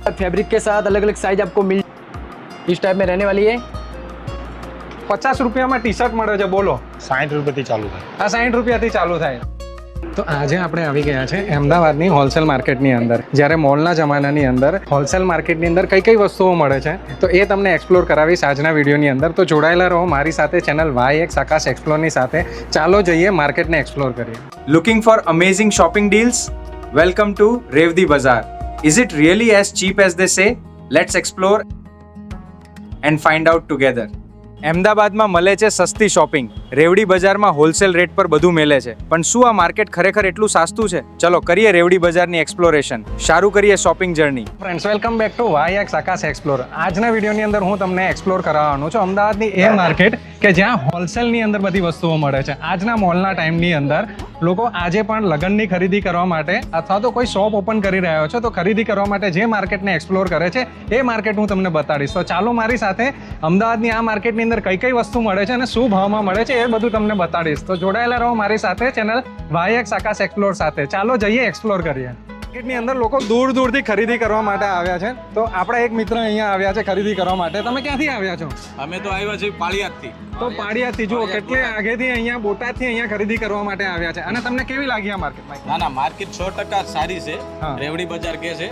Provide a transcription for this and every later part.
Fabric के साथ अलग अलग साइज आपको मिल इस टाइप में रहने वाली है। 50 રૂપિયામાં ટી શર્ટ મળે છે, બોલો 60 રૂપિયાથી ચાલુ થાય. આ 60 રૂપિયાથી ચાલુ થાય. તો આજે આપણે આવી ગયા છે અમદાવાદની હોલસેલ માર્કેટની અંદર. જ્યારે મોલના જમાનાની અંદર હોલસેલ માર્કેટની અંદર કઈ કઈ વસ્તુઓ મળે છે તો એ તમને એક્સપ્લોર કરાવીશ આજના વિડીયોની અંદર. તો જોડાયેલા રહો મારી સાથે ચેનલ YX આકાશ એક્સપ્લોરની સાથે. ચાલો જઈએ માર્કેટને એક્સપ્લોર કરીએ. Looking for amazing shopping deals? Welcome to Revdi Bazaar. Is it really as cheap as they say? Let's explore and find out together. અમદાવાદમાં મળે છે સસ્તી શોપિંગ. રેવડી બજારમાં હોલસેલ રેટ પર બધું મળે છે. પણ શું આ માર્કેટ ખરેખર એટલું સસ્તું છે? ચલો કરીએ રેવડી બજારની એક્સપ્લોરેશન. શરૂ કરીએ shopping journey. Friends, welcome back to YX Akash explore. આજના વિડીયોની અંદર હું તમને એક્સપ્લોર કરાવવાનો છું અમદાવાદની એ માર્કેટ કે જ્યાં હોલસેલની અંદર બધી વસ્તુઓ મળે છે. આજના મોલના ટાઈમની અંદર લોકો આજે પણ લગ્નની ખરીદી કરવા માટે અથવા તો કોઈ શોપ ઓપન કરી રહ્યો છે તો ખરીદી કરવા માટે જે માર્કેટને એક્સપ્લોર કરે છે એ માર્કેટ હું તમને બતાડીશ. તો ચાલો મારી સાથે અમદાવાદની આ માર્કેટની અંદર કઈ કઈ વસ્તુ મળે છે અને શું ભાવમાં મળે છે એ બધું તમને બતાડીશ. તો જોડાયેલા રહો મારી સાથે ચેનલ YX આકાશ એક્સપ્લોર સાથે. ચાલો જઈએ એક્સપ્લોર કરીએ. માર્કેટની અંદર લોકો દૂર દૂરથી ખરીદી કરવા માટે આવ્યા છે. તો આપણા એક મિત્ર અહીંયા આવ્યા છે ખરીદી કરવા માટે. તમે ક્યાંથી આવ્યા છો? અમે તો આવ્યા છીએ પાળિયાદથી. તો પાળિયાદથી જુઓ કેટલે આગેથી અહીંયા બોટાદથી અહીંયા ખરીદી કરવા માટે આવ્યા છે. અને તમને કેવી લાગી આ માર્કેટ? ના ના, માર્કેટ 100% સારી છે. હા. રેવડી બજાર કે છે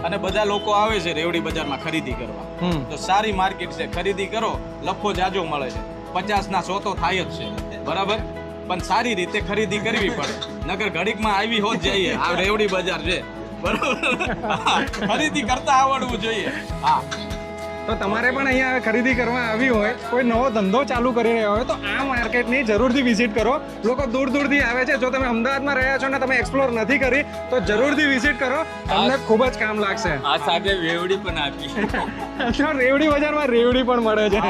અને બધા લોકો આવે છે રેવડી બજારમાં ખરીદી કરવા. તો સારી માર્કેટ છે, ખરીદી કરો, લફો જાજો મળે છે. 50 ના 100 તો થાય જ છે, બરાબર? પણ સારી રીતે ખરીદી કરવી પડે, નગર ઘડીકમાં આવી હોત જઈએ. આ રેવડી બજાર છે, બરાબર? ખરીદી કરતા આવડવું જોઈએ. હા, તો તમારે પણ અહીંયા ખરીદી કરવા આવી હોય, કોઈ નવો ધંધો ચાલુ કરી રહ્યો હોય તો આ માર્કેટની જરૂરથી વિઝિટ કરો. લોકો દૂર દૂરથી આવે છે. જો તમે અમદાવાદમાં રહ્યા છો ને તમે એક્સપ્લોર નથી કરી તો જરૂરથી વિઝિટ કરો, તમને ખૂબ જ કામ લાગશે. આ સાથે રેવડી પણ આપી. તો રેવડી બજારમાં રેવડી પણ મળે છે.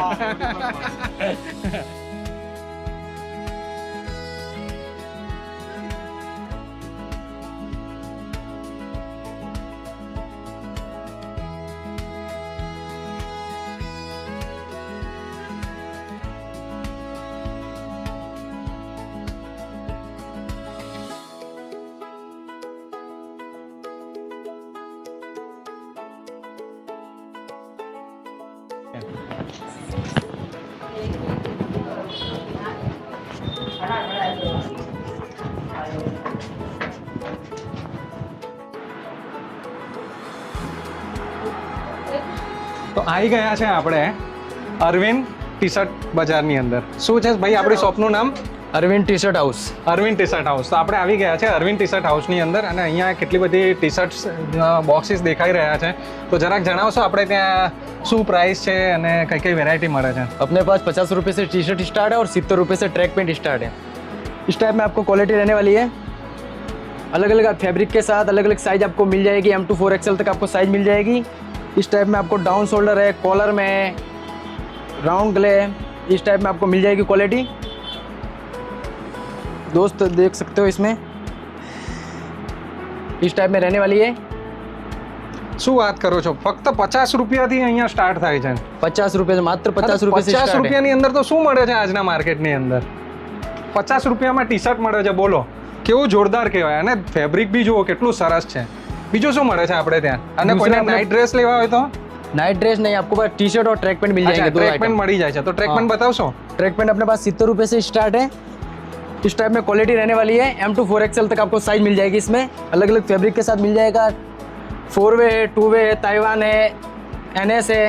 તો આવી ગયા છે આપણે અરવિંદ ટી શર્ટ બજારની અંદર. શું છે ભાઈ આપણી શોપનું નામ? Arvind T shirt house. Arvind T shirt house. તો આપણે આવી ગયા છે અરવિંદ ટી શર્ટ હાઉસની અંદર અને અહીંયા કેટલી બધી ટી શર્ટ્સ બોક્સીસ દેખાઈ રહ્યા છે. તો જરાક જણાવશો આપણે ત્યાં શું પ્રાઇસ છે અને કઈ કઈ વેરાયટી મળે છે? अपने पास 50 रुपये से टी शर्ट स्टार्ट है और 70 रुपये से ट्रैक पैंट स्टार्ट है. इस टाइप में आपको क्वालिटी रहने वाली है. अलग अलग फैब्रिक के साथ अलग अलग साइज आपको मिल जाएगी. M to 4XL तक आपको साइज मिल जाएगी. इस टाइप में आपको डाउन शोल्डर है, कॉलर में है, राउंड गले है. इस टाइप में आपको मिल जाएगी क्वालिटी. दोस्त देख सकते हो इसमें इस टाइप में रहने वाली है. શું વાત કરો છો? ફક્ત 50 રૂપિયાથી અહીંયા સ્ટાર્ટ થાય છે. 50 रुपये से मात्र 50 रुपये से 50 स्टार्ट है. રૂપિયાની અંદર તો શું મળે છે આજના માર્કેટની અંદર? 50 રૂપિયામાં ટી શર્ટ મળે છે, બોલો કેવું જોરદાર કહેવાય. અને ફેબ્રિક બી જુઓ કેટલું સરસ છે. બીજું શું મળે છે આપણે ત્યાં? અને કોઈને નાઇટ ડ્રેસ લેવા હોય તો? नाइट ड्रेस नहीं, आपको पास टी शर्ट और ट्रैक पैंट मिल जाएंगे. दो ટ્રેક પેન્ટ आइटम. મળી જાય છે. તો ટ્રેક પેન્ટ બતાવશો? ट्रैक पैंट अपने पास 70 रुपये से स्टार्ट है. इस टाइप में क्वालिटी रहने वाली है. M to 4XL तक आपको साइज मिल जाएगी. इसमें अलग अलग फैब्रिक के साथ मिल जाएगा. 4 वे है, 2 वे है, ताइवान है, NS है,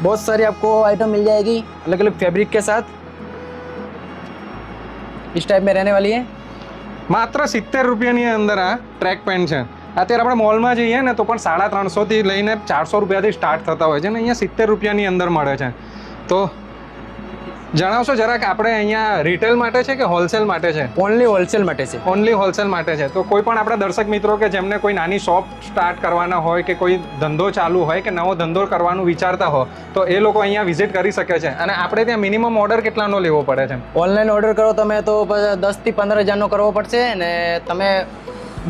बहुत सारी आपको आइटम मिल जाएगी अलग अलग फैब्रिक के साथ. इस टाइप में रहने वाली है. માત્ર 70 રૂપિયાની અંદર આ ટ્રેક પેન્ટ છે. અત્યારે આપણે મોલમાં જઈએ ને તો પણ 350થી લઈને 400 રૂપિયાથી સ્ટાર્ટ થતા હોય છે ને અહીંયા 70 રૂપિયાની અંદર મળે છે. તો જણાવશો જરાક આપણે અહીંયા રિટેલ માટે છે કે હોલસેલ માટે છે? ओनली होलसेल માટે છે. ઓનલી હોલસેલ માટે છે. તો કોઈ પણ આપણા દર્શક મિત્રો કે જેમને કોઈ નાની શોપ સ્ટાર્ટ કરવાના હોય કે કોઈ ધંધો ચાલુ હોય કે નવો ધંધો કરવાનું વિચારતા હો તો એ લોકો અહીંયા વિઝિટ કરી શકે છે. અને આપણે ત્યાં મિનિમમ ઓર્ડર કેટલાનો લેવો પડે છે? ઓનલાઈન ઓર્ડર કરો તમે તો 10 થી 15 હજારનો કરવો પડશે અને તમે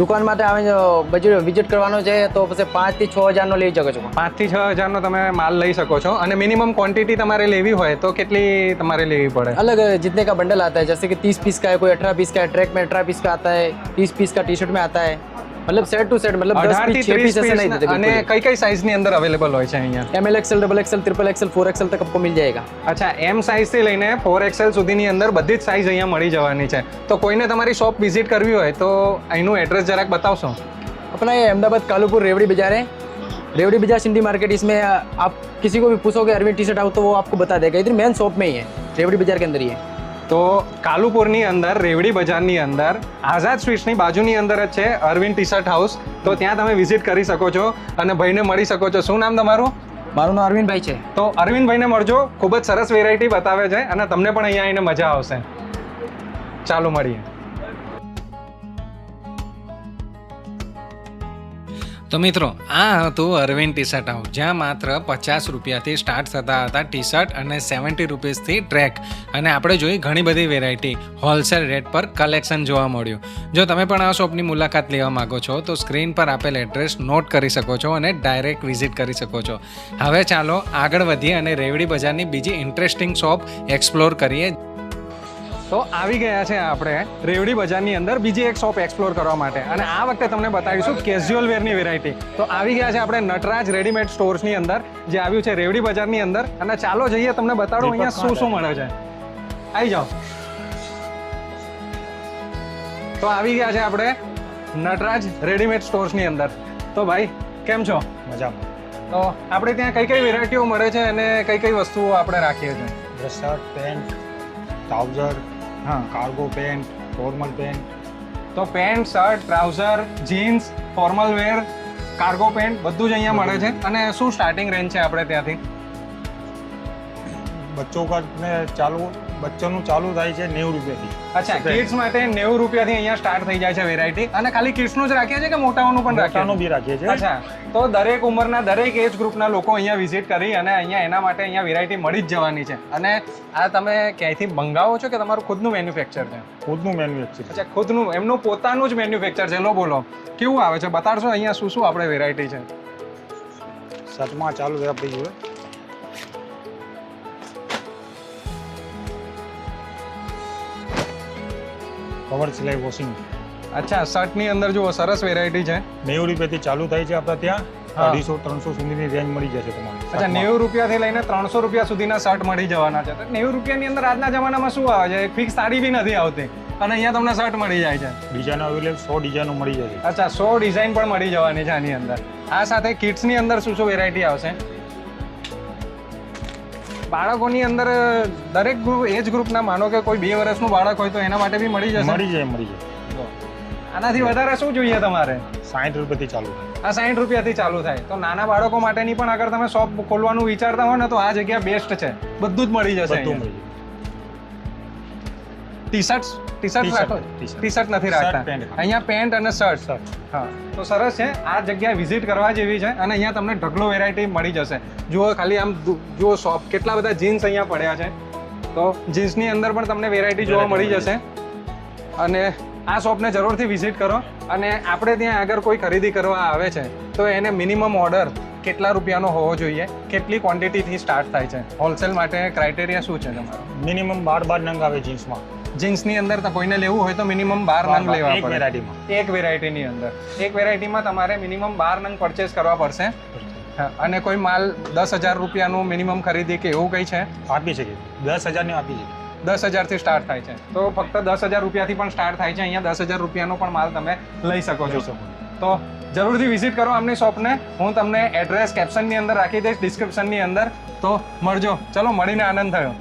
દુકાન માટે આવે બજેટ વિઝિટ કરવાનો છે તો પછી 5 થી 6 હજારનો લઈ શકો છો. 5 થી 6 હજારનો તમે માલ લઈ શકો છો. અને મિનિમમ ક્વોન્ટિટી તમારે લેવી હોય તો કેટલી તમારે લેવી પડે? अलग जितने का बंडल आता है, जैसे कि 30 पीस का है, कोई 18 पीस का है, ट्रैक में 18 पीस का आता है, 30 पीस का टी शर्ट में आता है. मतलब सेट टू सेट मतलब 10 18 पीस થી 6 पीस 30 ऐसे नहीं પીસ देते અને बिल्कुल કઈ કઈ સાઇઝ ની અંદર અવેલેબલ હોય છે અહીંયા? M L XL double XL triple XL 4 XL तक आपको मिल जाएगा અચ્છા, એમ સાઇઝ થી લઈને 4XL સુધીની અંદર બધી જ સાઇઝ અહીંયા મળી જવાની છે. તો કોઈને તમારી શોપ વિઝિટ કરવી હોય તો અહીંનું એડ્રેસ જરાક બતાવશો? अपना ये अहमदाबाद कालूपुर रेवड़ी बाजार है. रेवड़ी बाजार सिंधी मार्केट. इसमें आप किसी को भी पूछोगे अरविंद टी शर्ट हाउस तो वो आपको बता देगा. इधर मेन शॉप में ही है, रेवड़ी बाजार के अंदर ही है. તો કાલુપુરની અંદર રેવડી બજારની અંદર આઝાદ સ્વીટ્સની બાજુની અંદર જ છે અરવિંદ ટી શર્ટ હાઉસ. તો ત્યાં તમે વિઝિટ કરી શકો છો અને ભાઈને મળી શકો છો. શું નામ તમારું? મારું નામ અરવિંદભાઈ છે. તો અરવિંદભાઈને મળજો, ખૂબ જ સરસ વેરાયટી બતાવે છે અને તમને પણ અહીંયા આવીને મજા આવશે. ચાલો મળીએ. તો મિત્રો, આ હતું અરવિંદ ટી શર્ટ હાઉસ, જ્યાં માત્ર 50 રૂપિયાથી સ્ટાર્ટ થતા હતા ટી શર્ટ અને 70 રૂપીસથી ટ્રેક. અને આપણે જોઈ ઘણી બધી વેરાયટી હોલસેલ રેટ પર કલેક્શન જોવા મળ્યું. જો તમે પણ આ શોપની મુલાકાત લેવા માંગો છો તો સ્ક્રીન પર આપેલ એડ્રેસ નોટ કરી શકો છો અને ડાયરેક્ટ વિઝિટ કરી શકો છો. હવે ચાલો આગળ વધીએ અને રેવડી બજારની બીજી ઇન્ટરેસ્ટિંગ શોપ એક્સપ્લોર કરીએ. તો આવી ગયા છે આપણે રેવડી બજારની અંદર બીજી એક શોપ એક્સપ્લોર કરવા માટે, અને આ વખતે તમને બતાવીશું કેઝ્યુઅલ વેરની વેરાયટી. તો આવી ગયા છે આપણે નટરાજ રેડીમેડ સ્ટોર્સની અંદર, જે આવ્યું છે રેવડી બજારની અંદર. અને ચાલો જઈએ, તમને બતાડું અહીંયા શું શું મળે છે. આવી જાઓ. તો આવી ગયા છે આપણે નટરાજ રેડીમેડ સ્ટોર્સની અંદર. તો ભાઈ કેમ છો? મજામાં. તો આપણે ત્યાં કઈ કઈ વેરાયટીઓ મળે છે અને કઈ કઈ વસ્તુઓ આપણે રાખીએ છીએ? શર્ટ, પેન્ટ, ટ્રાઉઝર, હા, કાર્ગો પેન્ટ, ફોર્મલ પેન્ટ. તો pant, shirt, trousers, jeans, formal wear, cargo pant બધું જ અહીંયા મળે છે. અને શું સ્ટાર્ટિંગ રેન્જ છે આપણે ત્યાંથી? બચ્ચોનું ચાલુ થાય છે 90 રૂપિયાથી. અચ્છા, કિડ્સ માટે 90 રૂપિયાથી અહીંયા સ્ટાર્ટ થઈ જાય છે વેરાયટી. અને ખાલી કિડ્સનું જ રાખીએ છીએ કે મોટાઓનું પણ રાખીએ? મોટાનું બી રાખીએ છીએ. અચ્છા, તો દરેક ઉંમરના દરેક એજ ગ્રુપના લોકો અહીંયા વિઝિટ કરી અને અહીંયા એના માટે અહીંયા વેરાયટી મળી જ જવાની છે. અને આ તમે ક્યાંયથી મંગાવો છો કે તમારું ખુદનું મેન્યુફેક્ચર છે? ખુદનું મેન્યુફેક્ચર. અચ્છા, ખુદનું, એમનું પોતાનું જ મેન્યુફેક્ચર છે. લો બોલો, કેવું આવે છે? બતાડશો અહીંયા શું શું આપણે વેરાયટી છે? શર્ટમાં ચાલુ છે આપણી જોડે કવર સિલાઈ વોશિંગ. અચ્છા, શર્ટની અંદર જુઓ સરસ વેરાયટી છે. 90 રૂપિયાથી ચાલુ થાય છે આપણા ત્યાં. હા. 250-300 સુધીની રેન્જ મળી જશે તમારે. અચ્છા, 90 રૂપિયાથી લઈને 300 રૂપિયા સુધીના શર્ટ મળી જવાના છે. તો 90 રૂપિયાની અંદર આજના જમાનામાં શું આવે છે? એક ફિક્સ સાડી બી નથી આવતી અને અહીંયા તમને શર્ટ મળી જાય છે. ડિઝાઇન અવેલેબલ 100 ડિઝાઇનો મળી જશે. અચ્છા, 100 ડિઝાઇન પણ મળી જવાની છે આની અંદર. આ સાથે કિડ્સની અંદર શું શું વેરાયટી આવશે? બાળકોની અંદર દરેક ગ્રુપ, એજ ગ્રુપના, માનો કે કોઈ 2 વર્ષનું બાળક હોય તો એના માટે બી મળી જશે? મળી જાય. આનાથી વધારે શું જોઈએ તમારે? 60 રૂપિયાથી ચાલુ થાય. આ 60 રૂપિયાથી ચાલુ થાય. તો નાના બાળકો માટેની પણ અગર તમે શોપ ખોલવાનું વિચારતા હો ને તો આ જગ્યા બેસ્ટ છે. બધું જ મળી જશે. બધું મળી જાય. ટી શર્ટ રાખો? ટી શર્ટ નથી રાખતા અહીંયા? પેન્ટ અને શર્ટ. હા, તો સરસ છે. આ જગ્યા વિઝિટ કરવા જેવી છે અને અહીંયા તમને ઢગલો વેરાયટી મળી જશે. જુઓ ખાલી આમ જુઓ શોપ, કેટલા બધા જીન્સ અહીંયા પડ્યા છે. તો જીન્સની અંદર પણ તમને વેરાયટી જોવા મળી જશે. અને આ શોપને જરૂરથી વિઝિટ કરો. અને આપણે ત્યાં આગળ કોઈ ખરીદી કરવા આવે છે તો એને મિનિમમ ઓર્ડર કેટલા રૂપિયાનો હોવો જોઈએ? કેટલી ક્વોન્ટિટીથી સ્ટાર્ટ થાય છે? હોલસેલ માટે ક્રાઇટેરિયા શું છે તમારો? મિનિમમ 12 નંગ આવે જીન્સમાં. જીન્સની અંદર તો કોઈને લેવું હોય તો મિનિમમ 12 નંગ લેવા એક પડે. વેરાયટીમાં. એક વેરાયટીની અંદર, એક વેરાયટીમાં તમારે મિનિમમ 12 નંગ પરચેસ કરવા પડશે. હા, અને કોઈ માલ 10,000 રૂપિયાનું મિનિમમ ખરીદી કે એવું કંઈ છે? આપી શકીએ. 10,000ની આપી શકીએ. 10,000થી સ્ટાર્ટ થાય છે. તો ફક્ત 10,000 રૂપિયાથી પણ સ્ટાર્ટ થાય છે. અહીંયા 10,000 રૂપિયાનો પણ માલ તમે લઈ શકો છો. તો જરૂરથી વિઝિટ કરો આમની શોપને. હું તમને એડ્રેસ કેપ્શનની અંદર રાખી દઈશ, ડિસ્ક્રિપ્શનની અંદર. તો મળજો. ચલો, મળીને આનંદ થયો.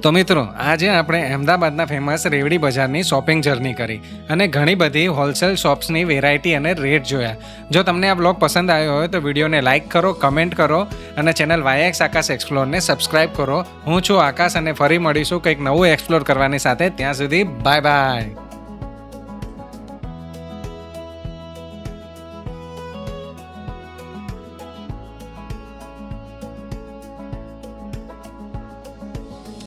તો મિત્રો, આજે આપણે અમદાવાદના ફેમસ રેવડી બજારની શોપિંગ જર્ની કરી અને ઘણી બધી હોલસેલ શોપ્સની વેરાયટી અને રેટ જોયા. જો તમને આ બ્લોગ પસંદ આવ્યો હોય તો વિડીયોને લાઇક કરો, કમેન્ટ કરો અને ચેનલ YX આકાશ એક્સપ્લોરને સબસ્ક્રાઇબ કરો. હું છું આકાશ અને ફરી મળીશું કંઈક નવું એક્સપ્લોર કરવાની સાથે. ત્યાં સુધી બાય બાય.